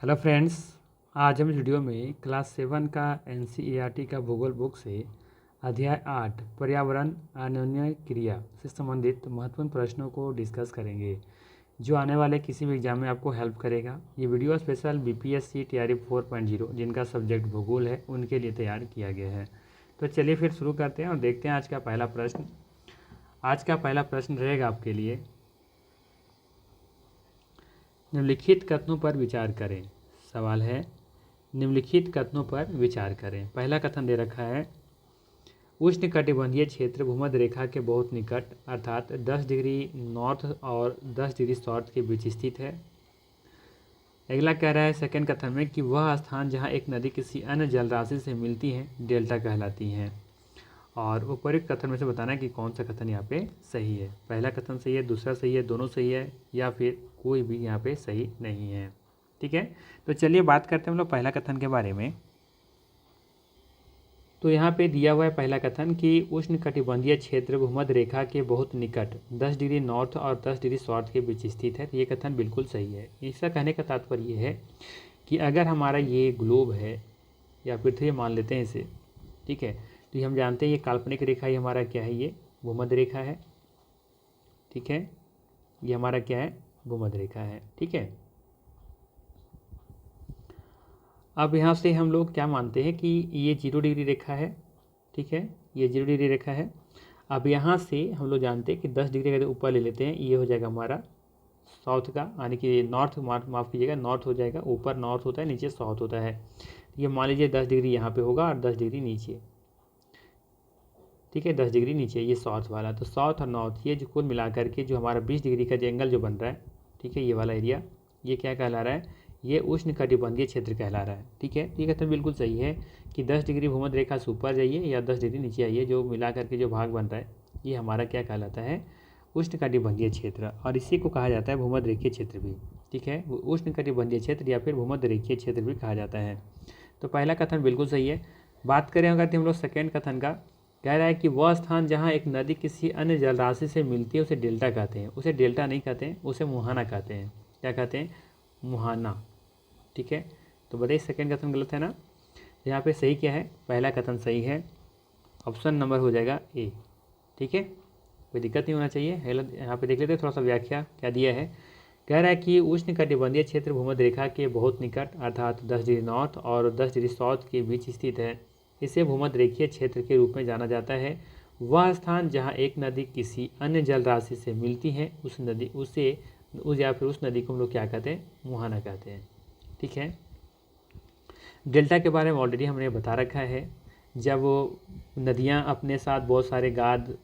Hello friends, आज हम इस वीडियो में क्लास 7 का एनसीईआरटी का भूगोल बुक से अध्याय 8 पर्यावरण अन्योन्य क्रिया से संबंधित महत्वपूर्ण प्रश्नों को डिस्कस करेंगे जो आने वाले किसी भी एग्जाम में आपको हेल्प करेगा। ये वीडियो स्पेशल बीपीएससी टीआरई 4.0 जिनका सब्जेक्ट भूगोल है उनके लिए तैयार किया गया है। तो चलिए फिर शुरू करते हैं और देखते हैं आज का पहला प्रश्न। आज का पहला प्रश्न रहेगा आपके लिए, निम्नलिखित कथनों पर विचार करें। सवाल है, निम्नलिखित कथनों पर विचार करें। पहला कथन दे रखा है, उष्णकटिबंधीय क्षेत्र भूमध्य रेखा के बहुत निकट अर्थात 10 डिग्री नॉर्थ और 10 डिग्री साउथ के बीच स्थित है। अगला कह रहा है सेकंड कथन में कि वह स्थान जहां एक नदी किसी अन्य जलराशि से मिलती है डेल्टा कहलाती है। और उपरोक्त कथन में से बताना है कि कौन सा कथन यहाँ पे सही है। पहला कथन सही है, दूसरा सही है, दोनों सही है या फिर कोई भी यहाँ पे सही नहीं है। ठीक है, तो चलिए बात करते हैं हम लोग पहला कथन के बारे में। तो यहाँ पे दिया हुआ है पहला कथन कि उष्णकटिबंधीय क्षेत्र भूमध्य रेखा के बहुत निकट 10 डिग्री नॉर्थ और 10 डिग्री साउथ के बीच स्थित है। तो ये कथन बिल्कुल सही है। इसका कहने का तात्पर्य ये है कि अगर हमारा ये ग्लोब है या पृथ्वी मान लेते हैं इसे, ठीक है, तो ये हम जानते हैं ये काल्पनिक रेखा, ये हमारा क्या है, ये भूमध्य रेखा है। ठीक है, ये हमारा क्या है, भूमध्य रेखा है। ठीक है, अब यहाँ से हम लोग क्या मानते हैं कि ये 0 डिग्री रेखा है। ठीक है, ये 0 डिग्री रेखा है। अब यहाँ से हम लोग जानते हैं कि 10 डिग्री अगर ऊपर ले लेते हैं, ये हो जाएगा हमारा साउथ का, यानी कि नॉर्थ, माफ़ कीजिएगा, नॉर्थ हो जाएगा। ऊपर नॉर्थ होता है, नीचे साउथ होता है। ये मान लीजिए 10 डिग्री यहाँ पे होगा और 10 डिग्री नीचे। ठीक है, 10 डिग्री नीचे ये साउथ वाला। तो साउथ और नॉर्थ ये जो कुल मिलाकर के जो हमारा 20 डिग्री का जो एंगल जो बन रहा है, ठीक है, ये वाला एरिया, ये क्या कहला रहा है, ये उष्णकटिबंधीय क्षेत्र कहला रहा है। ठीक है, ये कथन बिल्कुल सही है कि 10 डिग्री भूमध्य रेखा से ऊपर जाइए या 10 डिग्री नीचे आइए, जो मिला करके जो भाग बन रहा है ये हमारा क्या कहलाता है, उष्णकटिबंधीय क्षेत्र। और इसी को कहा जाता है भूमध्य रेखीय क्षेत्र भी। ठीक है, उष्णकटिबंधीय क्षेत्र या फिर भूमध्य रेखीय क्षेत्र भी कहा जाता है। तो पहला कथन बिल्कुल सही है। बात करें अगर हम लोग सेकेंड कथन का, कह रहा है कि वह स्थान जहाँ एक नदी किसी अन्य जलराशि से मिलती है उसे डेल्टा कहते हैं। उसे डेल्टा नहीं कहते हैं, उसे मुहाना कहते हैं। क्या कहते हैं, मुहाना। ठीक है, तो बताइए सेकंड कथन गलत है ना। यहाँ पे सही क्या है, पहला कथन सही है, ऑप्शन नंबर हो जाएगा ए। ठीक है, कोई दिक्कत नहीं होना चाहिए। यहाँ पे देख लेते हैं थोड़ा सा व्याख्या क्या दिया है। कह रहा है कि उष्णकटिबंधीय क्षेत्र भूमध्य रेखा के बहुत निकट अर्थात 10 डिग्री नॉर्थ और 10 डिग्री साउथ के बीच स्थित है। इसे भूमध्य रेखीय क्षेत्र के रूप में जाना जाता है। वह स्थान जहाँ एक नदी किसी अन्य जल राशि से मिलती है उस नदी या फिर उस नदी को हम लोग क्या कहते हैं, मुहाना कहते हैं। ठीक है, डेल्टा के बारे में ऑलरेडी हमने बता रखा है। जब नदियाँ अपने साथ बहुत सारे गाद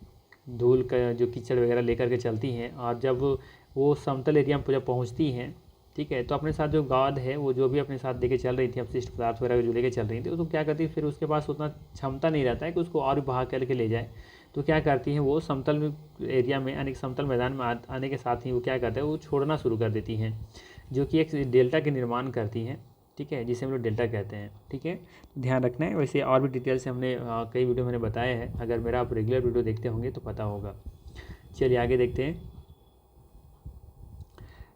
धूल का जो कीचड़ वगैरह लेकर के चलती हैं और जब वो समतल एरिया में जब पहुँचती हैं, ठीक है, तो अपने साथ जो गाद है वो जो भी अपने साथ लेके चल रही थी, अपशिष्ट पदार्थ वगैरह जो लेके चल रही थी, तो क्या करती है, फिर उसके पास उतना क्षमता नहीं रहता है कि उसको और भी बहा करके ले जाए। तो क्या करती हैं, वो समतल एरिया में यानी समतल मैदान में आने के साथ ही वो क्या करते हैं, वो छोड़ना शुरू कर देती हैं, जो कि एक डेल्टा के निर्माण करती हैं। ठीक है, जिसे हम लोग डेल्टा कहते हैं। ठीक है, ध्यान रखना है। वैसे और भी डिटेल से हमने कई वीडियो मैंने बताए हैं, अगर मेरा आप रेगुलर वीडियो देखते होंगे तो पता होगा। चलिए आगे देखते हैं।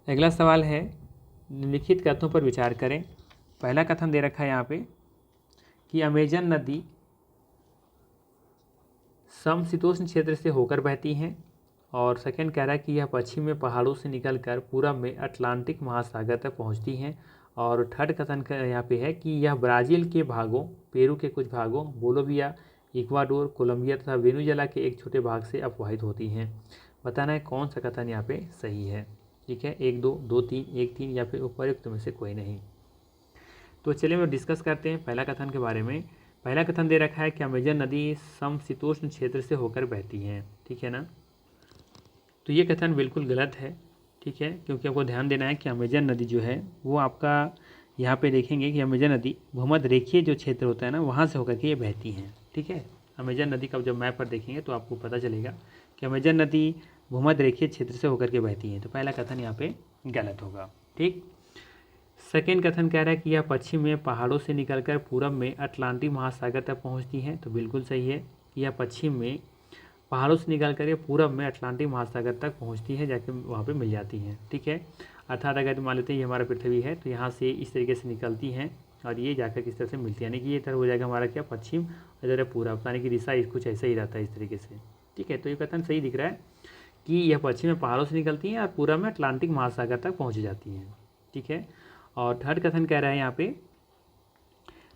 अगला सवाल है, निम्नलिखित कथनों पर विचार करें। पहला कथन दे रखा है यहाँ पे कि अमेजन नदी समशीतोष्ण क्षेत्र से होकर बहती हैं। और सेकंड कह रहा है कि यह पश्चिम में पहाड़ों से निकलकर पूरब में अटलांटिक महासागर तक पहुँचती हैं। और थर्ड कथन का यहाँ पे है कि यह ब्राज़ील के भागों, पेरू के कुछ भागों, बोलोविया, इक्वाडोर, कोलंबिया तथा वेनेजुएला के एक छोटे भाग से अपवाहित होती हैं। बताना है कौन सा कथन यहाँ पे सही है। ठीक है, 1 2 2 3, 1 3 या फिर उपयुक्त में से कोई नहीं। तो चलिए हम डिस्कस करते हैं पहला कथन के बारे में। पहला कथन दे रखा है कि अमेजन नदी समशीतोष्ण क्षेत्र से होकर बहती है। ठीक है ना, तो ये कथन बिल्कुल गलत है। ठीक है, क्योंकि आपको ध्यान देना है कि अमेजन नदी जो है वो आपका यहाँ पे देखेंगे कि अमेजन नदी भूमध्य रेखीय जो क्षेत्र होता है ना वहाँ से होकर के ये बहती हैं। ठीक है, अमेजन नदी का जब मैप पर देखेंगे तो आपको पता चलेगा कि अमेजन नदी भूमध्य रेखीय क्षेत्र से होकर के बहती है। तो पहला कथन यहाँ पे गलत होगा। ठीक, सेकेंड कथन कह रहा है कि यह पश्चिम में पहाड़ों से निकलकर पूरब में अटलांटिक महासागर तक पहुँचती है। तो बिल्कुल सही है, यह पश्चिम में पहाड़ों से निकल कर ये पूरब में अटलांटिक महासागर तक पहुंचती है, जाके वहाँ पे मिल जाती हैं। ठीक है, अर्थात अगर मान लेते हैं ये हमारा पृथ्वी है, तो यहाँ से इस तरीके से निकलती हैं और ये जाकर किस तरह से मिलती है, यानी कि ये तरह हो जाएगा हमारा क्या, पश्चिम, इधर है पूरा, यानी कि दिशा कुछ ऐसा ही रहता है इस तरीके से। ठीक है, तो ये कथन सही दिख रहा है कि यह पश्चिम में पहाड़ों से निकलती हैं और पूरा में अटलांटिक महासागर तक पहुँच जाती हैं। ठीक है, और थर्ड कथन कह रहा है यहाँ पे,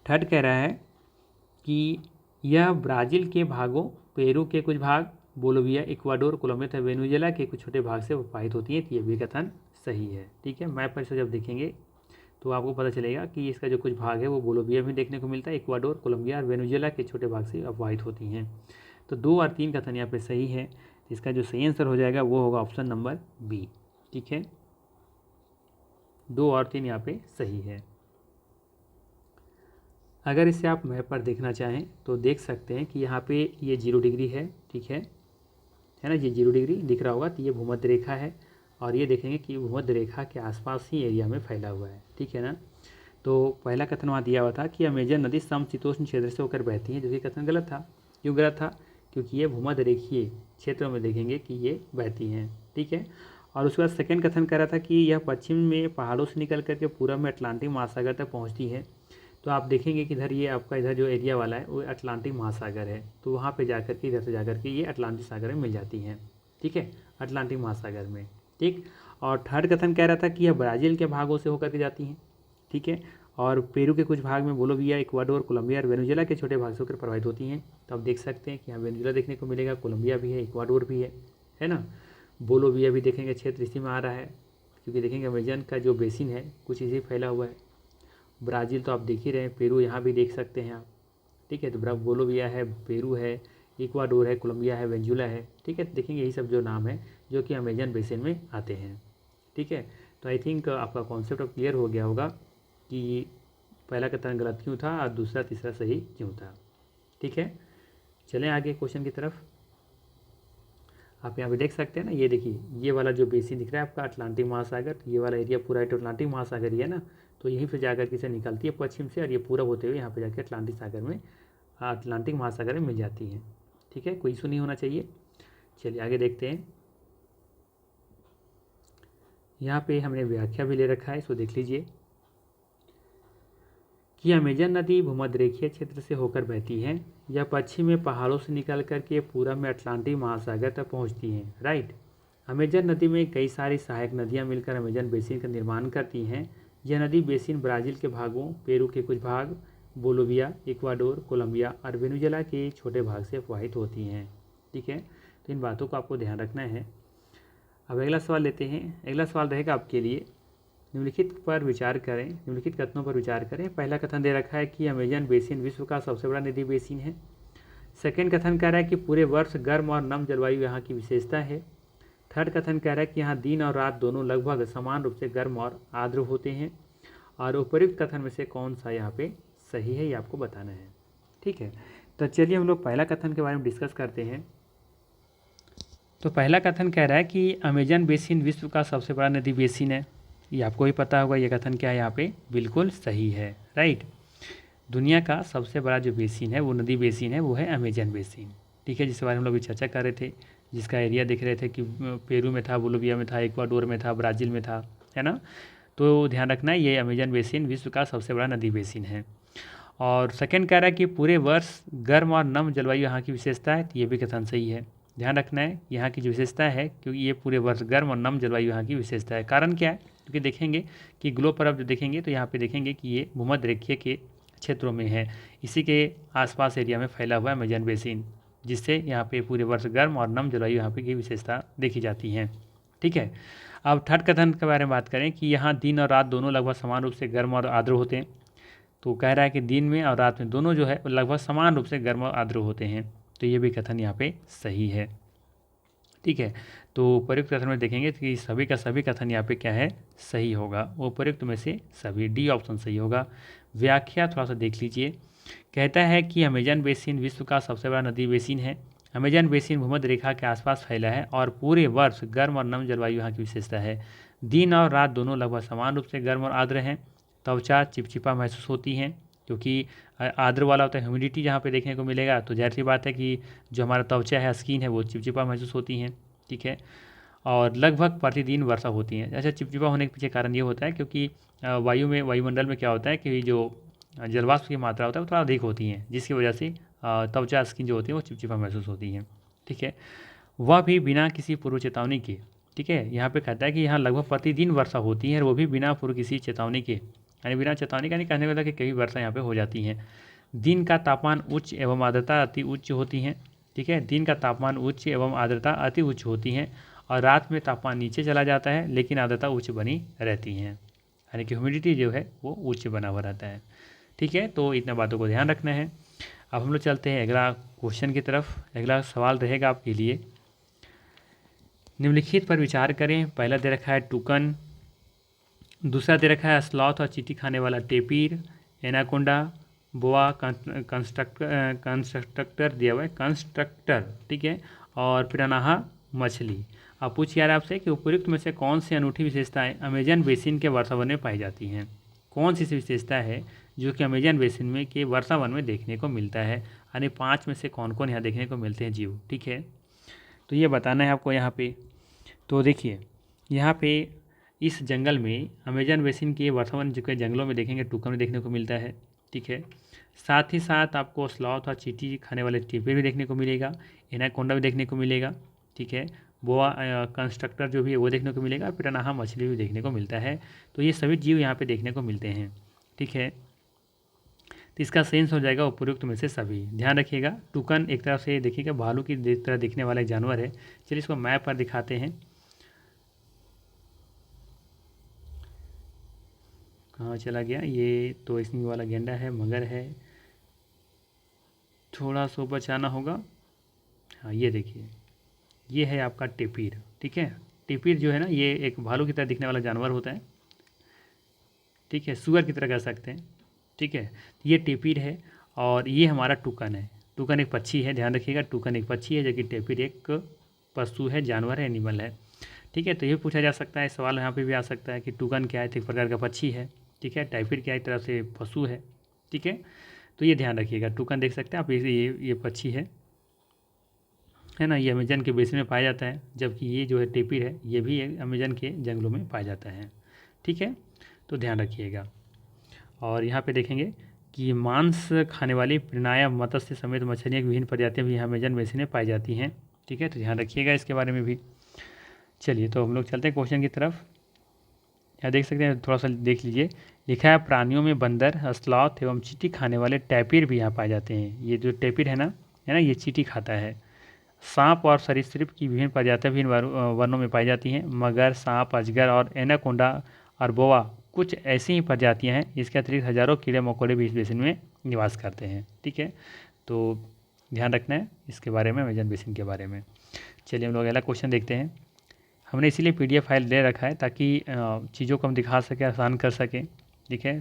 थर्ड कह रहा है कि यह ब्राज़ील के भागों, पेरू के कुछ भाग, बोलोविया, इक्वाडोर, कोलंबिया तथा वेनेजुएला के कुछ छोटे भाग से प्रभावित होती है। तो ये भी कथन सही है। ठीक है, मैप पर से जब देखेंगे तो आपको पता चलेगा कि इसका जो कुछ भाग है वो बोलोविया में देखने को मिलता है, इक्वाडोर, कोलंबिया और वेनेजुएला के छोटे भाग से प्रभावित होती हैं। तो 2 और 3 कथन यहाँ पे सही है। इसका जो सही आंसर हो जाएगा वो होगा ऑप्शन नंबर बी। ठीक है, 2 और 3 यहाँ पे सही है। अगर इसे आप मैप पर देखना चाहें तो देख सकते हैं कि यहाँ पे ये 0 डिग्री है। ठीक है ना, ये 0 डिग्री दिख रहा होगा, तो ये भूमध्य रेखा है और ये देखेंगे कि भूमध्य रेखा के आसपास ही एरिया में फैला हुआ है। ठीक है ना, तो पहला कथन वहाँ दिया हुआ था कि अमेजन नदी समशीतोष्ण क्षेत्र से होकर बहती है, जो कि कथन गलत था। क्यों गलत था? क्योंकि ये भूमध्य रेखीय क्षेत्रों में देखेंगे कि ये बहती हैं। ठीक है, और उसके बाद सेकेंड कथन कह रहा था कि यह पश्चिम में पहाड़ों से निकल करके पूरब में अटलांटिक महासागर तक पहुँचती है। तो आप देखेंगे कि इधर ये आपका इधर जो एरिया वाला है वो अटलांटिक महासागर है, तो वहाँ पे जाकर के इधर से जाकर के ये अटलांटिक सागर में मिल जाती हैं। ठीक है, अटलांटिक महासागर में। ठीक, और थर्ड कथन कह रहा था कि यह ब्राज़ील के भागों से होकर के जाती हैं। ठीक है, और पेरू के कुछ भाग में बोलोविया, इक्वाडोर, कोलंबिया और वेनेजुएला के छोटे भाग से होकर प्रभावित होती हैं। तो आप देख सकते हैं कि यहाँ वेनेजुएला देखने को मिलेगा, कोलंबिया भी है, इक्वाडोर भी है ना। बोलोविया भी देखेंगे क्षेत्र इसी में आ रहा है, क्योंकि देखेंगे अमेजन का जो बेसिन है कुछ इसी फैला हुआ है। ब्राज़ील तो आप देख ही रहे हैं, पेरू यहाँ भी देख सकते हैं आप। ठीक है, तो बोलोविया है, पेरू है, इक्वाडोर है, कोलंबिया है, वेनेजुएला है। ठीक है, देखेंगे यही सब जो नाम है जो कि अमेजन बेसिन में आते हैं। ठीक है, तो आई थिंक आपका कॉन्सेप्ट अब क्लियर हो गया होगा कि पहला कथन गलत क्यों था और दूसरा तीसरा सही क्यों था। ठीक है, चलें आगे क्वेश्चन की तरफ। आप यहाँ पे देख सकते हैं ना, ये देखिए ये वाला जो बेसिन दिख रहा है आपका अटलांटिक महासागर, ये वाला एरिया पूरा अटलांटिक महासागर ही है ना, तो यहीं से जाकर के से निकलती है पश्चिम से और ये पूरब होते हुए यहाँ पे जाकर अटलांटिक सागर में, अटलांटिक महासागर में मिल जाती है। ठीक है, कोई इशू नहीं होना चाहिए। चलिए आगे देखते हैं। यहाँ पे हमने व्याख्या भी ले रखा है, इसको देख लीजिए कि अमेजन नदी भूमध्य रेखीय क्षेत्र से होकर बहती है। यह पश्चिम में पहाड़ों से निकल करके पूरब में अटलांटिक महासागर तक पहुँचती हैं। राइट, अमेजन नदी में कई सारी सहायक नदियाँ मिलकर अमेजन बेसिन का निर्माण करती हैं। यह नदी बेसिन ब्राज़ील के भागों, पेरू के कुछ भाग, बोलोविया, इक्वाडोर, कोलंबिया और वेनेजुएला के छोटे भाग से प्रवाहित होती हैं। ठीक है, तो इन बातों को आपको ध्यान रखना है। अब अगला सवाल लेते हैं। अगला सवाल रहेगा आपके लिए, निम्नलिखित पर विचार करें, निम्नलिखित कथनों पर विचार करें। पहला कथन दे रखा है कि अमेजन बेसिन विश्व का सबसे बड़ा नदी बेसिन है। सेकेंड कथन कह रहा है कि पूरे वर्ष गर्म और नम जलवायु यहाँ की विशेषता है। थर्ड कथन कह रहा है कि यहाँ दिन और रात दोनों लगभग समान रूप से गर्म और आर्द्र होते हैं। और उपयुक्त कथन में से कौन सा यहाँ पे सही है ये आपको बताना है। ठीक है, तो चलिए हम लोग पहला कथन के बारे में डिस्कस करते हैं। तो पहला कथन कह रहा है कि अमेजन बेसिन विश्व का सबसे बड़ा नदी बेसिन है। ये आपको ही पता होगा ये कथन क्या है, यहाँ पे बिल्कुल सही है। राइट, दुनिया का सबसे बड़ा जो बेसिन है वो नदी बेसिन है, वो है अमेजन बेसिन। ठीक है, जिसके बारे में हम लोग चर्चा कर रहे थे, जिसका एरिया देख रहे थे कि पेरू में था, बोलोविया में था, इक्वाडोर में था, ब्राज़ील में था, है ना। तो ध्यान रखना है ये अमेजन बेसिन विश्व का सबसे बड़ा नदी बेसिन है। और सेकंड कह रहा है कि पूरे वर्ष गर्म और नम जलवायु यहाँ की विशेषता है। तो ये भी कथन सही है। ध्यान रखना है यहाँ की जो विशेषता है, क्योंकि ये पूरे वर्ष गर्म और नम जलवायु यहाँ की विशेषता है। कारण क्या है? क्योंकि देखेंगे कि ग्लोब पर अब जो देखेंगे तो यहाँ पे देखेंगे कि ये भूमध्य रेखीय के क्षेत्रों में है, इसी के आसपास एरिया में फैला हुआ है अमेजन बेसिन, जिससे यहाँ पे पूरे वर्ष गर्म और नम जलवायु यहाँ पे की विशेषता देखी जाती है। ठीक है, अब थर्ड कथन के बारे में बात करें कि यहाँ दिन और रात दोनों लगभग समान रूप से गर्म और आर्द्र होते हैं। तो कह रहा है कि दिन में और रात में दोनों जो है लगभग समान रूप से गर्म और आर्द्र होते हैं। तो ये भी कथन यहाँ पे सही है। ठीक है, तो उपयुक्त कथन में देखेंगे कि सभी का सभी कथन यहाँ पे क्या है, सही होगा। उपयुक्त में से सभी, डी ऑप्शन सही होगा। व्याख्या थोड़ा सा देख लीजिए। कहता है कि अमेजन बेसिन विश्व का सबसे बड़ा नदी बेसिन है। अमेजन बेसिन भूमध्य रेखा के आसपास फैला है और पूरे वर्ष गर्म और नम जलवायु यहाँ की विशेषता है। दिन और रात दोनों लगभग समान रूप से गर्म और आर्द्र हैं। त्वचा चिपचिपा महसूस होती हैं, क्योंकि आर्द्र वाला होता है, ह्यूमिडिटी जहाँ पे देखने को मिलेगा, तो जाहिर सी बात है कि जो हमारा त्वचा है, स्किन है, वो चिपचिपा महसूस होती हैं। ठीक है, और लगभग प्रतिदिन वर्षा होती है। अच्छा, चिपचिपा होने के पीछे कारण ये होता है क्योंकि वायुमंडल में क्या होता है कि जो जलवाष्प की मात्रा होता है वो थोड़ा अधिक होती है, जिसकी वजह से त्वचा स्किन जो होती है वो चिपचिपा महसूस होती है। ठीक है, वह भी बिना किसी पूर्व चेतावनी के। ठीक है, यहाँ पे कहता है कि यहाँ लगभग प्रतिदिन वर्षा होती है और वो भी बिना पूर्व किसी चेतावनी के, यानी बिना चेतावनी का नहीं, कहने का मतलब कि कभी वर्षा यहाँ पे हो जाती है। दिन का तापमान उच्च एवं आर्द्रता अति उच्च होती है। ठीक है, दिन का तापमान उच्च एवं आर्द्रता अति उच्च होती है और रात में तापमान नीचे चला जाता है लेकिन आर्द्रता उच्च बनी रहती है, यानी कि ह्यूमिडिटी जो है वो उच्च बना हुआ रहता है। ठीक है, तो इतना बातों को ध्यान रखना है। अब हम लोग चलते हैं अगला क्वेश्चन की तरफ। अगला सवाल रहेगा आपके लिए, निम्नलिखित पर विचार करें। पहला दे रखा है टुकन, दूसरा दे रखा है स्लॉथ और चींटी खाने वाला टेपीर, एनाकोंडा, बोआ कंस्ट्रक्टर दिया हुआ है, कंस्ट्रक्टर। ठीक है, और पिरान्हा मछली। अब पूछ यार आपसे कि उपयुक्त में से कौन सी अनूठी विशेषताएं अमेजन बेसिन के वर्षावन में पाई जाती हैं। कौन सी विशेषता है जो कि अमेजन बेसिन में के वर्षावन में देखने को मिलता है, यानी 5 में से कौन कौन यहाँ देखने को मिलते हैं जीव। ठीक है, तो ये बताना है आपको यहाँ पे। तो देखिए यहाँ पे इस जंगल में अमेजन बेसिन के वर्षावन जो के जंगलों में देखेंगे टुकन में देखने को मिलता है। ठीक है, साथ ही साथ आपको स्लॉथ और चींटी खाने वाले टेपीर भी देखने को मिलेगा, एनाकोंडा भी देखने को मिलेगा। ठीक है, बोआ कंस्ट्रक्टर जो भी है वो देखने को मिलेगा, पिरान्हा मछली भी देखने को मिलता है। तो ये सभी जीव यहाँ पे देखने को मिलते हैं। ठीक है, तो इसका सेंस हो जाएगा उपयुक्त में से सभी। ध्यान रखिएगा, टुकन एक तरह से देखिएगा भालू की तरह दिखने वाला एक जानवर है। चलिए इसको मैप पर दिखाते हैं। कहाँ चला गया ये, तो इसमें वाला गेंडा है, मगर है, थोड़ा सा बचाना होगा। हाँ ये देखिए, ये है आपका टेपीर। ठीक है, टेपीर जो है ना ये एक भालू की तरह दिखने वाला जानवर होता है। ठीक है, सुअर की तरह कह सकते हैं। ठीक है, ये टेपीर है और ये हमारा टुकन है। टुकन एक पक्षी है, ध्यान रखिएगा, टुकन एक पक्षी है जबकि टेपीर एक पशु है, जानवर है, एनिमल है। ठीक है, तो ये पूछा जा सकता है, सवाल यहाँ पे भी आ सकता है कि टुकन क्या है, तो एक प्रकार का पक्षी है। ठीक है, टेपीर क्या एक तरह से पशु है। ठीक है, तो ये ध्यान रखिएगा, टुकन देख सकते हैं आप, ये पक्षी है ना, ये अमेजन के बेसिन में पाया जाता है, जबकि ये जो है टेपीर है ये भी अमेजन के जंगलों में पाया जाता है। ठीक है, तो ध्यान रखिएगा। और यहाँ पे देखेंगे कि मांस खाने वाली प्रिनाया मत्स्य समेत मछलियाँ की विभिन्न प्रजातियाँ भी यहाँ अमेजन बेसिन में पाई जाती हैं। ठीक है, तो ध्यान रखिएगा इसके बारे में भी। चलिए तो हम लोग चलते हैं क्वेश्चन की तरफ। यहाँ देख सकते हैं, थोड़ा सा देख लीजिए, लिखा है प्राणियों में बंदर, स्लॉथ एवं चींटी खाने वाले टैपीर भी यहाँ पाए जाते हैं। ये जो टैपीर है ना, ये चींटी खाता है। सांप और सरीसृप की विभिन्न प्रजातियाँ विभिन्न वर्णों में पाई जाती हैं, मगर, सांप, अजगर और एनाकोंडा और बोआ कुछ ऐसी ही प्रजातियाँ हैं। इसके अतिरिक्त हजारों कीड़े मकोड़े भी इस बेसिन में निवास करते हैं। ठीक है, तो ध्यान रखना है इसके बारे में, अमेजन बेसिन के बारे में। चलिए हम लोग अगला क्वेश्चन देखते हैं। हमने इसीलिए PDF फाइल दे रखा है ताकि चीज़ों को हम दिखा सकें, आसान कर सकें। ठीक है,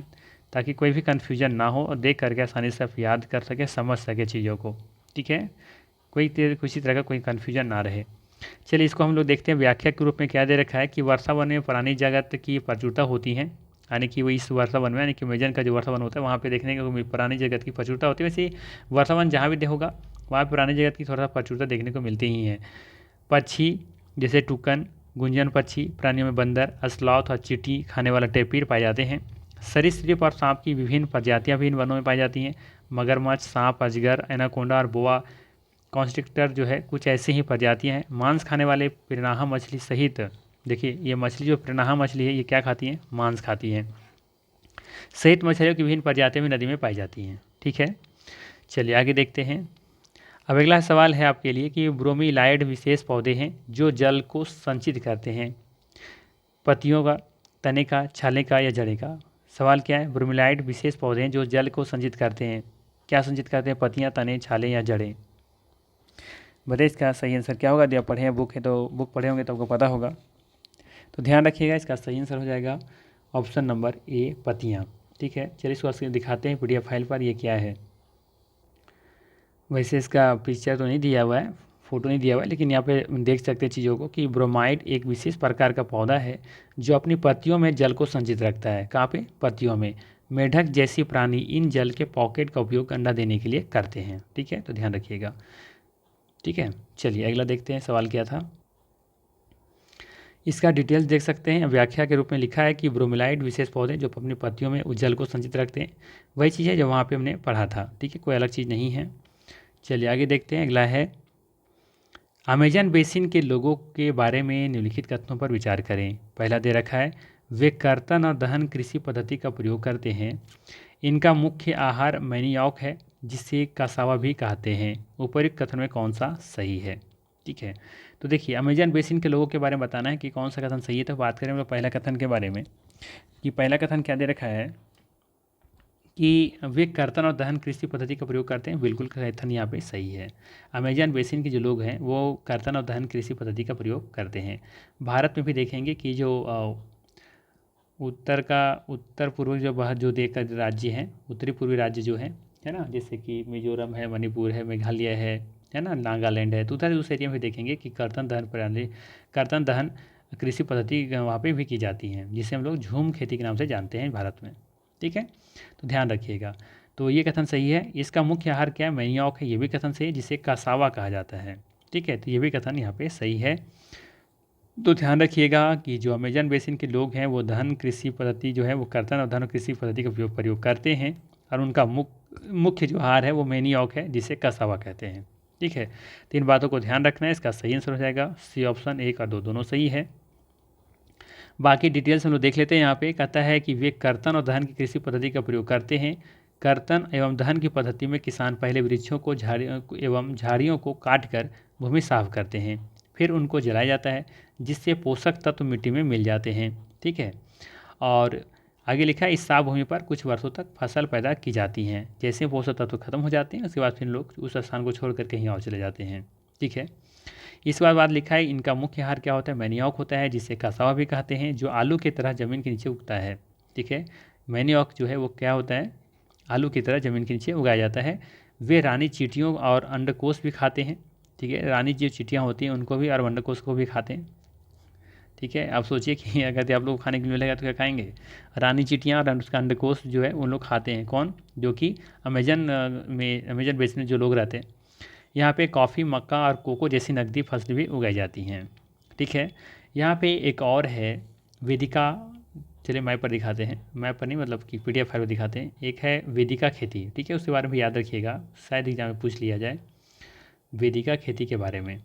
ताकि कोई भी कन्फ्यूजन ना हो और देख करके आसानी से आप याद कर सके, समझ सके चीज़ों को। ठीक है, किसी तरह का कोई कन्फ्यूजन ना रहे। चलिए इसको हम लोग देखते हैं। व्याख्या के रूप में क्या दे रखा है कि वर्षावन में प्राणी जगत की प्रचुरता होती है, यानी कि वो इस वर्षावन में, यानी कि अमेजन का जो वर्षावन होता है वहाँ पे देखने को प्राणी जगत की प्रचुरता होती है। वैसे वर्षावन जहाँ भी होगा वहाँ प्राणी जगत की थोड़ा सा प्रचुरता देखने को मिलती ही है। पक्षी जैसे टुकन, गुंजन पक्षी, प्राणियों में बंदर, स्लॉथ और चींटी खाने वाला टेपीर पाए जाते हैं। सरीसृप और सांप की विभिन्न प्रजातियाँ विभिन्न वनों में पाई जाती हैं। मगरमच्छ, सांप, अजगर, एनाकोंडा और बोआ कॉन्स्ट्रिक्टर जो है कुछ ऐसे ही प्रजातियाँ हैं। मांस खाने वाले पिरान्हा मछली सहित, देखिए ये मछली जो पिरान्हा मछली है ये क्या खाती है, मांस खाती है। सहित मछलियों की विभिन्न प्रजातियाँ भी नदी में पाई जाती हैं। ठीक है, चलिए आगे देखते हैं। अब अगला सवाल है आपके लिए कि ब्रोमीलाइड विशेष पौधे हैं जो जल को संचित करते हैं, पत्तियों का, तने का, छाले का या जड़े का। सवाल क्या है, ब्रोमीलाइड विशेष पौधे हैं जो जल को संचित करते हैं, क्या संचित करते हैं, पत्तियाँ, तने, छाले या जड़ें। बताइए इसका सही आंसर क्या होगा। यदि आप पढ़े हैं बुक है तो बुक पढ़े होंगे तो आपको पता होगा। तो ध्यान रखिएगा, इसका सही आंसर हो जाएगा ऑप्शन नंबर ए, पत्तियाँ। ठीक है, चलिए इसको दिखाते हैं PDF फाइल पर ये क्या है। वैसे इसका पिक्चर तो नहीं दिया हुआ है, फ़ोटो नहीं दिया हुआ है, लेकिन यहाँ पे देख सकते हैं चीज़ों को कि ब्रोमाइड एक विशेष प्रकार का पौधा है जो अपनी पत्तियों में जल को संचित रखता है। कहाँ पे, पत्तियों में। मेढक जैसी प्राणी इन जल के पॉकेट का उपयोग अंडा देने के लिए करते हैं। ठीक है, तो ध्यान रखिएगा। ठीक है, चलिए अगला देखते हैं सवाल क्या था। इसका डिटेल्स देख सकते हैं। व्याख्या के रूप में लिखा है कि ब्रोमेलाइड विशेष पौधे जो अपनी पत्तियों में उस जल को संचित रखते हैं, वही चीज़ है जो वहाँ पे हमने पढ़ा था। ठीक है, कोई अलग चीज़ नहीं है। चलिए आगे देखते हैं। अगला है अमेजन बेसिन के लोगों के बारे में निम्नलिखित कथनों पर विचार करें। पहला दे रखा है, वे कर्तन और दहन कृषि पद्धति का प्रयोग करते हैं। इनका मुख्य आहार मैनियॉक है, जिसे कसावा भी कहते हैं। उपरोक्त कथन में कौन सा सही है? ठीक है, तो देखिए अमेजन बेसिन के लोगों के बारे में बताना है कि कौन सा कथन सही है। तो बात करें हम लोग पहला कथन के बारे में, कि पहला कथन क्या दे रखा है कि वे कर्तन और दहन कृषि पद्धति का प्रयोग करते हैं। बिल्कुल कथन यहाँ पे सही है। अमेजन बेसिन के जो लोग हैं वो कर्तन और दहन कृषि पद्धति का प्रयोग करते हैं। भारत में भी देखेंगे कि जो उत्तर पूर्व जो देख राज्य हैं, उत्तरी पूर्वी राज्य जो है ना, जैसे कि मिजोरम है, मणिपुर है, मेघालय है ना, नागालैंड है, तो उधर उस एरिया में देखेंगे कि कर्तन दहन कृषि पद्धति वहाँ पे भी की जाती हैं, जिसे हम लोग झूम खेती के नाम से जानते हैं भारत में। ठीक है, तो ध्यान रखिएगा। तो ये कथन सही है। इसका मुख्य आहार क्या है? मैनियॉक है, ये भी कथन सही है, जिसे कसावा कहा जाता है। ठीक है, तो ये भी कथन यहाँ पे सही है। तो ध्यान रखिएगा कि जो अमेजन बेसिन के लोग हैं वो दहन कृषि पद्धति जो है वो कर्तन और दहन कृषि पद्धति का प्रयोग करते हैं, और उनका मुख्य जो आहार है वो मैनियॉक है, जिसे कसावा कहते हैं। ठीक है, तो इन बातों को ध्यान रखना है। इसका सही आंसर हो जाएगा सी ऑप्शन, 1 और 2 दोनों सही है। बाकी डिटेल्स हम लोग देख लेते हैं। यहाँ पे कहता है कि वे कर्तन और दहन की कृषि पद्धति का प्रयोग करते हैं। कर्तन एवं दहन की पद्धति में किसान पहले वृक्षों को झाड़ियों को काट कर भूमि साफ करते हैं, फिर उनको जलाया जाता है, जिससे पोषक तत्व मिट्टी में मिल जाते हैं। ठीक है, और आगे लिखा है इस साफ भूमि पर कुछ वर्षों तक फसल पैदा की जाती हैं। जैसे पोषक तत्व खत्म हो जाते हैं उसके बाद फिर लोग उस स्थान को छोड़कर कहीं और चले जाते हैं। ठीक है, इस बाद लिखा है इनका मुख्य आहार क्या होता है? मैनियॉक होता है, जिसे कसावा भी कहते हैं, जो आलू की तरह ज़मीन के नीचे उगता है। ठीक है, मैनियॉक जो है वो क्या होता है? आलू की तरह ज़मीन के नीचे उगाया जाता है। वे रानी चींटियों और अंडकोश भी खाते हैं। ठीक है, रानी जो चींटियाँ होती हैं उनको भी और अंडकोश को भी खाते हैं। ठीक है, आप सोचिए कि अगर आप लोग खाने के लिए मिलेगा तो क्या खाएंगे? रानी चींटियाँ और उसका अंडकोश जो है उन लोग खाते हैं। कौन? जो कि अमेजन बेसिन में जो लोग रहते हैं। यहाँ पे कॉफ़ी, मक्का और कोको जैसी नकदी फसलें भी उगाई जाती हैं। ठीक है, यहाँ पे एक और है वेदिका। चलिए मैप पर दिखाते हैं, मैप पर नहीं मतलब कि PDF फाइल पर दिखाते हैं। एक है वेदिका खेती। ठीक है, उसके बारे में याद रखिएगा, शायद एग्जाम में पूछ लिया जाए वेदिका खेती के बारे में।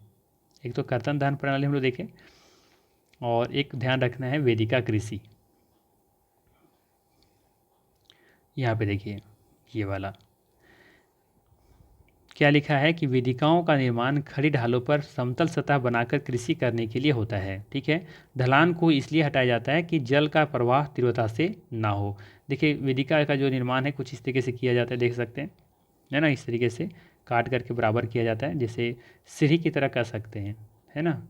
एक तो कर्तन दहन प्रणाली हम लोग देखें, और एक ध्यान रखना है वेदिका कृषि। यहाँ पे देखिए ये वाला क्या लिखा है कि वेदिकाओं का निर्माण खड़ी ढालों पर समतल सतह बनाकर कृषि करने के लिए होता है। ठीक है, ढलान को इसलिए हटाया जाता है कि जल का प्रवाह तीव्रता से ना हो। देखिए वेदिका का जो निर्माण है कुछ इस तरीके से किया जाता है, देख सकते हैं है ना, इस तरीके से काट करके बराबर किया जाता है, जैसे सीढ़ी की तरह कर सकते हैं, है ना,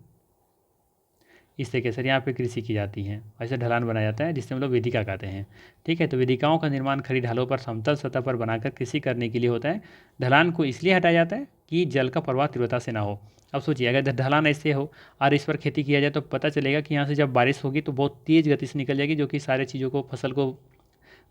इस तरीके से यहाँ पे कृषि की जाती है। ऐसे ढलान बनाया जाता है जिससे हम लोग वेदिका कहते हैं। ठीक है, तो वेदिकाओं का निर्माण खड़ी ढालों पर समतल सतह पर बनाकर कृषि करने के लिए होता है। ढलान को इसलिए हटाया जाता है कि जल का प्रवाह तीव्रता से ना हो। अब सोचिए अगर ढलान ऐसे हो और इस पर खेती किया जाए तो पता चलेगा कि यहाँ से जब बारिश होगी तो बहुत तेज़ गति से निकल जाएगी, जो कि सारे चीज़ों को फसल को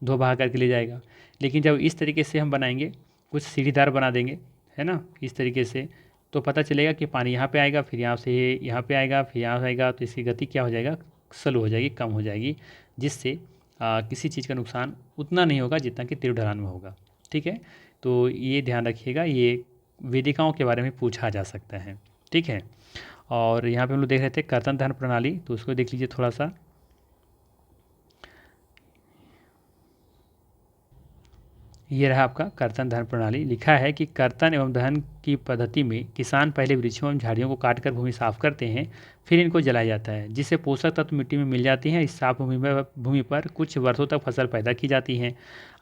धो बहा करके ले जाएगा। लेकिन जब इस तरीके से हम बनाएंगे, कुछ सीढ़ीदार बना देंगे, है ना, इस तरीके से, तो पता चलेगा कि पानी यहाँ पे आएगा, फिर यहाँ से यहाँ पे आएगा, फिर यहाँ आएगा, तो इसकी गति क्या हो जाएगा? स्लो हो जाएगी, कम हो जाएगी, जिससे किसी चीज़ का नुकसान उतना नहीं होगा जितना कि तीव्र ढलान में होगा। ठीक है, तो ये ध्यान रखिएगा, ये वेदिकाओं के बारे में पूछा जा सकता है। ठीक है, और यहाँ पे हम लोग देख रहे थे कर्तन दहन प्रणाली, तो उसको देख लीजिए थोड़ा सा। ये रहा आपका कर्तन दहन प्रणाली। लिखा है कि कर्तन एवं दहन की पद्धति में किसान पहले वृक्षों एवं झाड़ियों को काटकर भूमि साफ करते हैं, फिर इनको जलाया जाता है, जिससे पोषक तत्व मिट्टी में मिल जाती हैं। इस साफ भूमि पर कुछ वर्षों तक फसल पैदा की जाती है।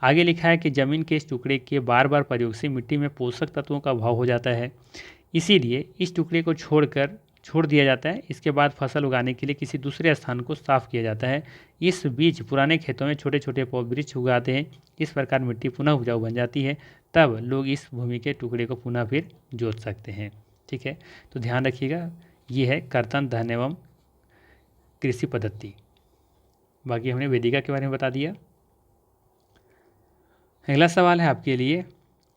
आगे लिखा है कि जमीन के इस टुकड़े के बार बार प्रयोग से मिट्टी में पोषक तत्वों का अभाव हो जाता है, इसीलिए इस टुकड़े को छोड़ दिया जाता है। इसके बाद फसल उगाने के लिए किसी दूसरे स्थान को साफ किया जाता है। इस बीच पुराने खेतों में छोटे छोटे वृक्ष उगाते हैं। इस प्रकार मिट्टी पुनः उपजाऊ बन जाती है, तब लोग इस भूमि के टुकड़े को पुनः फिर जोत सकते हैं। ठीक है, तो ध्यान रखिएगा, ये है कर्तन दहन एवं कृषि पद्धति। बाकी हमने वेदिका के बारे में बता दिया। अगला सवाल है आपके लिए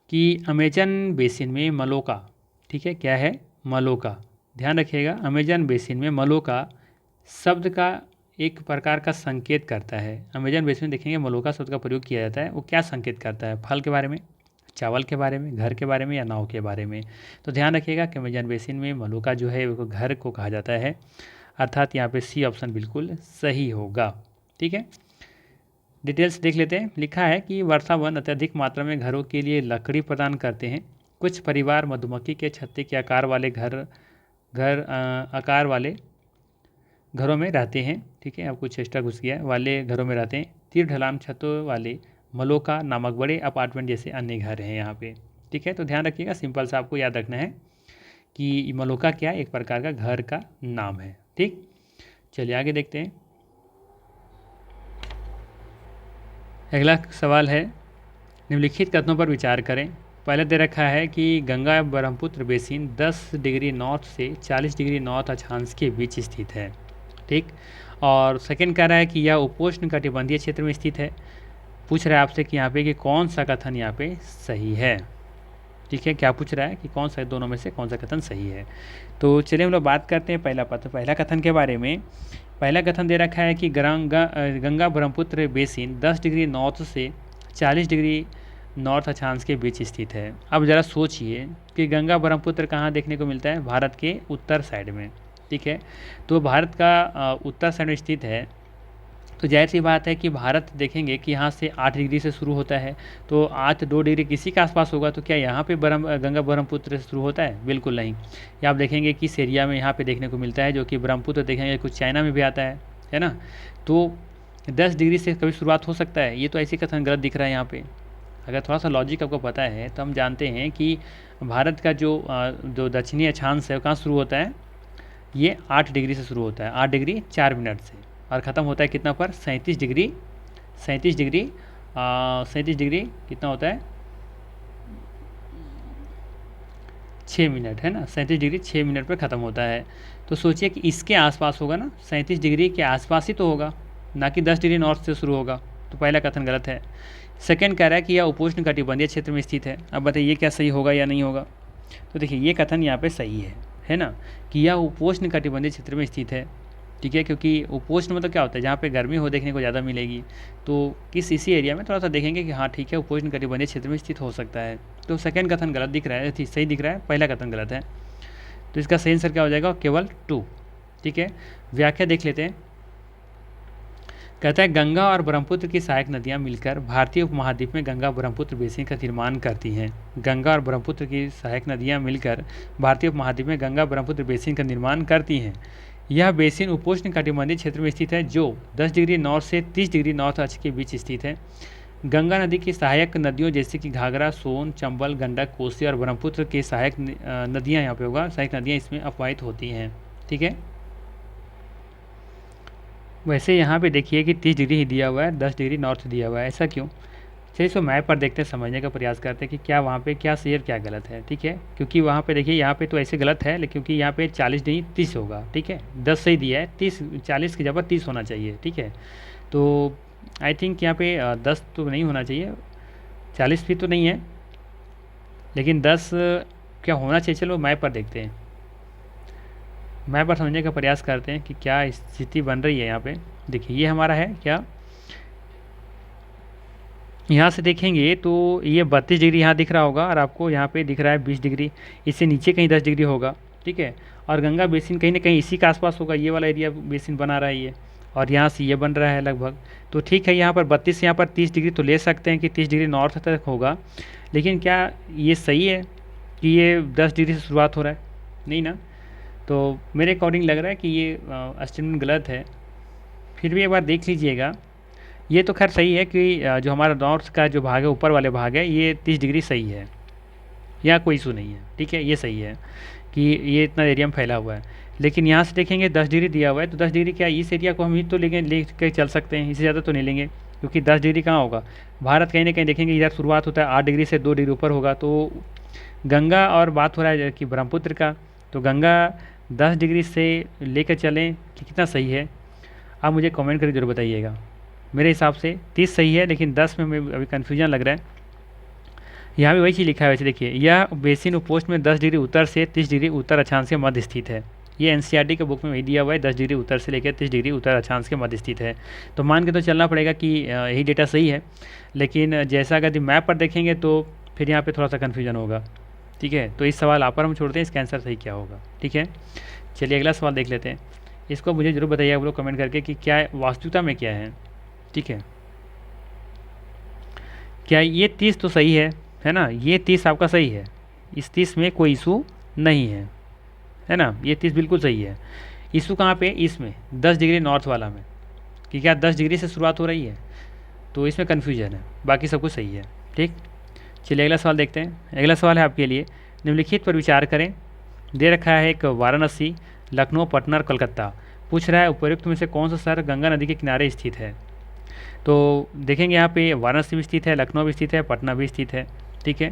कि अमेजन बेसिन में मलोका, ठीक है, क्या है? मलोका। ध्यान रखिएगा, अमेजन बेसिन में मलोका शब्द का एक प्रकार का संकेत करता है। अमेजन बेसिन में देखेंगे मलोका शब्द का प्रयोग किया जाता है, वो क्या संकेत करता है? फल के बारे में, चावल के बारे में, घर के बारे में या नाव के बारे में? तो ध्यान रखिएगा कि अमेजन बेसिन में मलोका जो है वो घर को कहा जाता है, अर्थात यहाँ पे सी ऑप्शन बिल्कुल सही होगा। ठीक है, डिटेल्स देख लेते हैं। लिखा है कि वर्षा वन अत्यधिक मात्रा में घरों के लिए लकड़ी प्रदान करते हैं। कुछ परिवार मधुमक्खी के छत्ते के आकार वाले आकार वाले घरों में रहते हैं। ठीक है, अब कुछ एक्स्ट्रा घुस गया वाले घरों में रहते हैं। तीर ढलान छतों वाले मलोका नामक बड़े अपार्टमेंट जैसे अन्य घर हैं यहाँ पे। ठीक है, तो ध्यान रखिएगा, सिंपल सा आपको याद रखना है कि मलोका क्या है? एक प्रकार का घर का नाम है। ठीक, चलिए आगे देखते हैं। अगला सवाल है, निम्नलिखित कथनों पर विचार करें। पहले दे रखा है कि Ganga Brahmaputra basin 10 degree north से 40 डिग्री नॉर्थ अक्षांश के बीच स्थित है। ठीक, और सेकंड कह रहा है कि यह उपोष्ण कटिबंधीय क्षेत्र में स्थित है। पूछ रहा है आपसे कि यहाँ पे कि कौन सा कथन यहाँ पे सही है। ठीक है, क्या पूछ रहा है कि कौन सा, दोनों में से कौन सा कथन सही है? तो चलिए हम लोग बात करते हैं पहला कथन के बारे में। पहला कथन दे रखा है कि Ganga Brahmaputra basin 10 degree north से 40 डिग्री नॉर्थ अक्षांश के बीच स्थित है। अब ज़रा सोचिए कि गंगा ब्रह्मपुत्र कहाँ देखने को मिलता है? भारत के उत्तर साइड में। ठीक है, तो भारत का उत्तर साइड में स्थित है, तो जाहिर सी बात है कि भारत देखेंगे कि यहाँ से 8 डिग्री से शुरू होता है, तो 8-2 डिग्री किसी के आसपास होगा। तो क्या यहाँ पे गंगा ब्रह्मपुत्र से शुरू होता है? बिल्कुल नहीं। या आप देखेंगे कि इस एरिया में यहाँ पे देखने को मिलता है, जो कि ब्रह्मपुत्र देखेंगे कुछ चाइना में भी आता है ना। तो 10 डिग्री से कभी शुरुआत हो सकता है? ये तो ऐसे कथन गलत दिख रहा है यहाँ पे। अगर थोड़ा सा लॉजिक आपको पता है तो हम जानते हैं कि भारत का जो दक्षिणी अक्षांश है वो कहाँ शुरू होता है? ये 8 डिग्री से शुरू होता है, 8 डिग्री 4 मिनट से, और ख़त्म होता है कितना पर? 37 डिग्री कितना होता है? 6 मिनट, है ना। 37 डिग्री 6 मिनट पर ख़त्म होता है। तो सोचिए कि इसके आसपास होगा ना, 37 डिग्री के आसपास ही तो होगा, ना कि 10 डिग्री नॉर्थ से शुरू होगा। तो पहला कथन गलत है। सेकंड कह रहा है कि यह उपोष्ण कटिबंधीय क्षेत्र में स्थित है। अब बताइए क्या सही होगा या नहीं होगा? तो देखिए ये कथन यहाँ पे सही है ना, कि यह उपोष्ण कटिबंधीय क्षेत्र में स्थित है। ठीक है, क्योंकि उपोष्ण मतलब क्या होता है? जहाँ पे गर्मी हो देखने को ज़्यादा मिलेगी। तो इसी एरिया में थोड़ा सा देखेंगे कि हाँ ठीक है, उपोष्ण कटिबंधीय क्षेत्र में स्थित हो सकता है। तो सेकंड कथन गलत दिख रहा है, सही दिख रहा है, पहला कथन गलत है। तो इसका सही आंसर क्या हो जाएगा? केवल 2। ठीक है, व्याख्या देख लेते हैं। कहता है गंगा और ब्रह्मपुत्र की सहायक नदियां मिलकर भारतीय उपमहाद्वीप में गंगा ब्रह्मपुत्र बेसिन का निर्माण करती हैं। गंगा और ब्रह्मपुत्र की सहायक नदियां मिलकर भारतीय उपमहाद्वीप में गंगा ब्रह्मपुत्र बेसिन का निर्माण करती हैं। यह बेसिन उपोष्ण कटिबंधीय क्षेत्र में स्थित है, जो 10 डिग्री नॉर्थ से 30 डिग्री नॉर्थ अक्ष के बीच स्थित है। गंगा नदी की सहायक नदियों जैसे कि घाघरा, सोन, चंबल, गंडक, कोसी और ब्रह्मपुत्र की सहायक नदियाँ यहाँ पे होगा, सहायक नदियाँ इसमें अपवाहित होती हैं। ठीक है, वैसे यहाँ पे देखिए कि 30 डिग्री ही दिया हुआ है, 10 डिग्री नॉर्थ दिया हुआ है, ऐसा क्यों? चलिए इसको मैप पर देखते हैं, समझने का प्रयास करते हैं कि क्या वहाँ पे क्या सही और क्या गलत है। ठीक है, क्योंकि वहाँ पे देखिए यहाँ पे तो ऐसे गलत है, लेकिन क्योंकि यहाँ पे 40 नहीं 30 होगा। ठीक है, 10 सही दिया है, 40 की जगह 30 होना चाहिए। ठीक है, तो आई थिंक यहाँ पे 10 तो नहीं होना चाहिए, 40 भी तो नहीं है, लेकिन 10 क्या होना चाहिए? चलो मैप पर देखते हैं, मैप पर समझने का प्रयास करते हैं कि क्या स्थिति बन रही है यहाँ पे। देखिए ये हमारा है क्या, यहाँ से देखेंगे तो ये 32 डिग्री यहाँ दिख रहा होगा, और आपको यहाँ पे दिख रहा है 20 डिग्री, इससे नीचे कहीं 10 डिग्री होगा। ठीक है, और गंगा बेसिन कहीं ना कहीं इसी के आसपास होगा, ये वाला एरिया बेसिन बना रहा है ये, और यहाँ से ये बन रहा है लगभग। तो ठीक है, यहाँ पर 32 से यहाँ पर 30 डिग्री तो ले सकते हैं कि 30 डिग्री नॉर्थ तक होगा, लेकिन क्या ये सही है कि ये 10 डिग्री से शुरुआत हो रहा है? नहीं ना। तो मेरे अकॉर्डिंग लग रहा है कि ये स्टेटमेंट गलत है। फिर भी एक बार देख लीजिएगा, ये तो खैर सही है कि जो हमारा नॉर्थ का जो भाग है, ऊपर वाले भाग है, ये 30 डिग्री सही है, यहाँ कोई इशू नहीं है। ठीक है, ये सही है कि ये इतना एरिया में फैला हुआ है। लेकिन यहाँ से देखेंगे 10 डिग्री दिया हुआ है, तो 10 डिग्री क्या इस एरिया को हम ही तो ले कर चल सकते हैं, इससे ज़्यादा तो नहीं लेंगे, क्योंकि 10 डिग्री कहाँ होगा? भारत कहीं ना कहीं देखेंगे इधर शुरुआत होता है 8 डिग्री से 2 डिग्री ऊपर होगा। तो गंगा और बात हो रहा है कि ब्रह्मपुत्र का, तो गंगा 10 डिग्री से लेकर चलें कि कितना सही है? आप मुझे कमेंट करके जरूर बताइएगा। मेरे हिसाब से 30 सही है, लेकिन 10 में अभी कन्फ्यूजन लग रहा है। यहाँ भी वही चीज़ लिखा है। वैसे देखिए, यह बेसिन उपोष्ण में 10 डिग्री उत्तर से 30 डिग्री उत्तर अक्षांश के मध्य स्थित है। ये एनसीईआरटी के बुक में वही दिया हुआ है, 10 डिग्री उत्तर से लेकर 30 डिग्री उत्तर अक्षांश के मध्य स्थित है। तो मान के तो चलना पड़ेगा कि यही डेटा सही है, लेकिन जैसा अगर मैप पर देखेंगे तो फिर यहाँ पे थोड़ा सा कन्फ्यूजन होगा। ठीक है, तो इस सवाल आप पर हम छोड़ते हैं, इसका आंसर सही क्या होगा। ठीक है, चलिए अगला सवाल देख लेते हैं। इसको मुझे ज़रूर बताइए आप लोग कमेंट करके कि क्या वास्तविकता में क्या है। ठीक है, क्या ये 30 तो सही है ना, ये 30 आपका सही है, इस 30 में कोई इशू नहीं है ना, ये 30 बिल्कुल सही है। इशू कहाँ पे, इसमें 10 डिग्री नॉर्थ वाला में, कि क्या 10 डिग्री से शुरुआत हो रही है, तो इसमें कन्फ्यूजन है, बाकी सब कुछ सही है। ठीक, चलिए अगला सवाल देखते हैं। अगला सवाल है आपके लिए, निम्नलिखित पर विचार करें। दे रखा है एक वाराणसी, लखनऊ, पटना और कोलकाता। पूछ रहा है उपयुक्त में से कौन सा शहर गंगा नदी के किनारे स्थित है। तो देखेंगे यहाँ पे वाराणसी भी स्थित है, लखनऊ भी स्थित है, पटना भी स्थित है। ठीक है,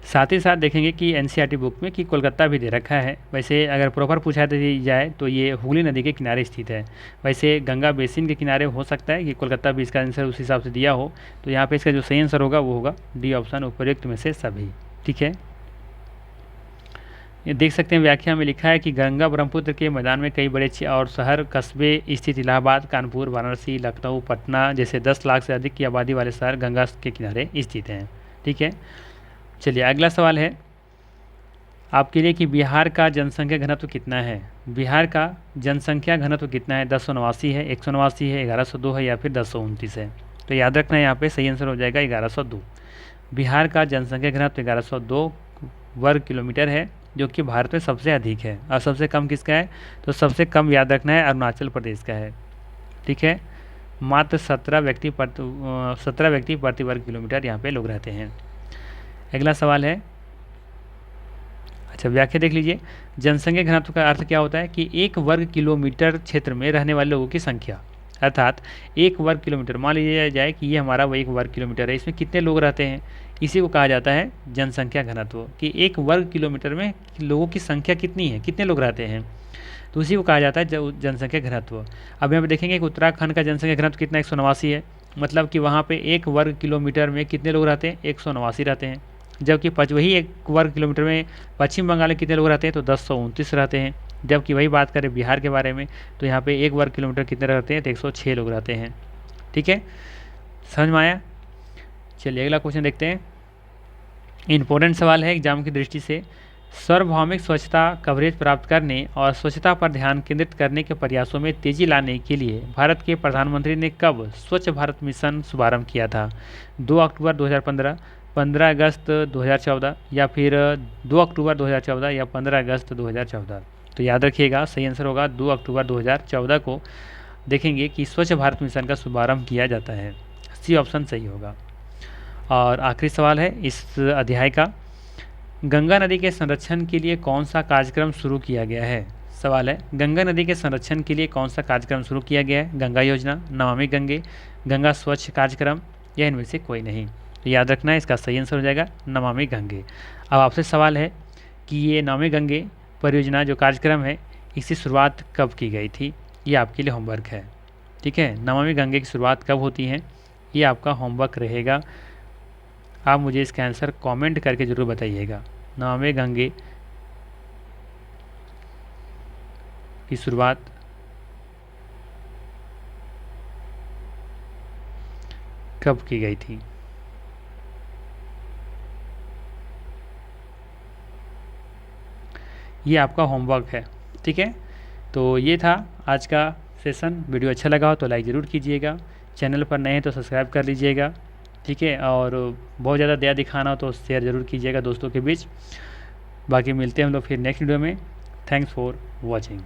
साथ ही साथ देखेंगे कि एनसीईआरटी बुक में कि कोलकाता भी दे रखा है। वैसे अगर प्रॉपर पूछा जाए तो ये हुगली नदी के किनारे स्थित है। वैसे गंगा बेसिन के किनारे हो सकता है कि कोलकाता भी इसका आंसर उस हिसाब से दिया हो, तो यहाँ पे इसका जो सही आंसर होगा वो होगा डी ऑप्शन, उपयुक्त में से सभी। ठीक है, ये देख सकते हैं व्याख्या में लिखा है कि गंगा ब्रह्मपुत्र के मैदान में कई बड़े और शहर कस्बे स्थित इलाहाबाद, कानपुर, वाराणसी, लखनऊ, पटना जैसे 10 लाख से अधिक की आबादी वाले शहर गंगा के किनारे स्थित हैं। ठीक है, चलिए अगला सवाल है आपके लिए कि बिहार का जनसंख्या घनत्व कितना है। बिहार का जनसंख्या घनत्व कितना है, 1089 है, 189 है, 1102 है या फिर 1029 है। तो याद रखना है यहाँ पे सही आंसर हो जाएगा 1102। बिहार का जनसंख्या घनत्व 1102 वर्ग किलोमीटर है, जो कि भारत में सबसे अधिक है। और सबसे कम किसका है, तो सबसे कम याद रखना है अरुणाचल प्रदेश का है। ठीक है, मात्र 17 व्यक्ति प्रति वर्ग किलोमीटर यहाँ पे लोग रहते हैं। अगला सवाल है, अच्छा व्याख्या देख लीजिए। जनसंख्या घनत्व का अर्थ क्या होता है कि 1 वर्ग किलोमीटर क्षेत्र में रहने वाले लोगों की संख्या, अर्थात 1 वर्ग किलोमीटर, मान लीजिए जाए कि ये हमारा वो 1 वर्ग किलोमीटर है, इसमें कितने लोग रहते हैं, इसी को कहा जाता है जनसंख्या घनत्व। कि 1 वर्ग किलोमीटर में लोगों की संख्या कितनी है, कितने लोग रहते हैं, तो उसी को कहा जाता है जनसंख्या घनत्व। अब यहाँ पे देखेंगे कि उत्तराखंड का जनसंख्या घनत्व कितना, 189 है, मतलब कि वहाँ पे 1 वर्ग किलोमीटर में कितने लोग रहते हैं, 189 रहते हैं। जबकि वही 1 वर्ग किलोमीटर में पश्चिम बंगाल में कितने लोग रहते हैं, तो 1029 रहते हैं। जबकि वही बात करें बिहार के बारे में, तो यहाँ पे 1 वर्ग किलोमीटर कितने रहते हैं, तो 106 लोग रहते हैं। ठीक है, समझ में आया। चलिए अगला क्वेश्चन देखते हैं। इम्पोर्टेंट सवाल है एग्जाम की दृष्टि से। सार्वभौमिक स्वच्छता कवरेज प्राप्त करने और स्वच्छता पर ध्यान केंद्रित करने के प्रयासों में तेजी लाने के लिए भारत के प्रधानमंत्री ने कब स्वच्छ भारत मिशन शुभारंभ किया था। 2 अक्टूबर 2015, 15 अगस्त 2014 या फिर 2 अक्टूबर 2014 या 15 अगस्त 2014। तो याद रखिएगा सही आंसर होगा 2 अक्टूबर 2014 को देखेंगे कि स्वच्छ भारत मिशन का शुभारंभ किया जाता है। सी ऑप्शन सही होगा। और आखिरी सवाल है इस अध्याय का, गंगा नदी के संरक्षण के लिए कौन सा कार्यक्रम शुरू किया गया है। सवाल है गंगा नदी के संरक्षण के लिए कौन सा कार्यक्रम शुरू किया गया है। गंगा योजना, नमामि गंगे, गंगा स्वच्छ कार्यक्रम या इनमें से कोई नहीं। तो याद रखना है इसका सही आंसर हो जाएगा नमामि गंगे। अब आपसे सवाल है कि ये नमामि गंगे परियोजना जो कार्यक्रम है इसकी शुरुआत कब की गई थी, ये आपके लिए होमवर्क है। ठीक है, नमामि गंगे की शुरुआत कब होती है, ये आपका होमवर्क रहेगा। आप मुझे इसका आंसर कमेंट करके ज़रूर बताइएगा। नमामि गंगे की शुरुआत कब की गई थी। ये आपका होमवर्क है। ठीक है, तो ये था आज का सेशन। वीडियो अच्छा लगा हो तो लाइक ज़रूर कीजिएगा, चैनल पर नए हैं तो सब्सक्राइब कर लीजिएगा। ठीक है, और बहुत ज़्यादा दया दिखाना हो तो शेयर ज़रूर कीजिएगा दोस्तों के बीच। बाकी मिलते हैं हम लोग फिर नेक्स्ट वीडियो में। Thanks for watching.